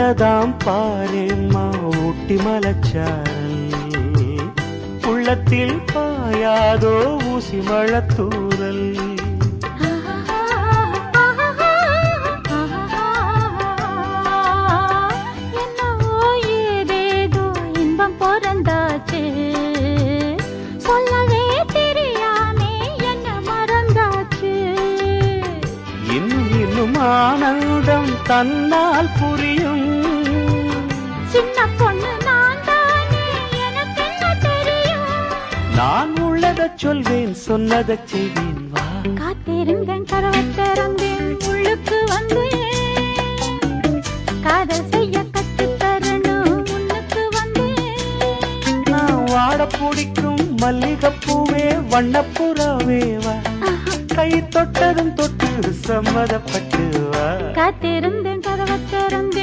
உள்ளதாம் பாரேம்மா ஊட்டி மலச்சாரல், உள்ளத்தில் பாயாதோ ஊசி மழத்தூரல். என்னவோ ஏதேதோ இன்பம் பிறந்தாச்சு, சொல்லவே தெரியாமே என்ன மறந்தாச்சு. இன்னும் இன்னும் ஆனந்தம் தன்னால் புரியும். சின்ன பொண்ணு நான் தானே, எனக்கு என்ன தெரியும். நான் உள்ளதை சொல்வேன், சொன்னதை செய்வேன். வா காத்திருந்தேன், கதவை திறந்தேன், உள்ளுக்கு வந்தேன். காதல் செய்ய கற்றுத் தரணும், முன்னுக்கு வந்தேன். நான் வாட பிடிக்கும் மல்லிகைப்பூவே வண்ணப்புறாவே வா, கை தொட்டதும் தொட்டு சம்மதப்பட்டு வா. காத்திருந்தேன், கதவை திறந்தேன்.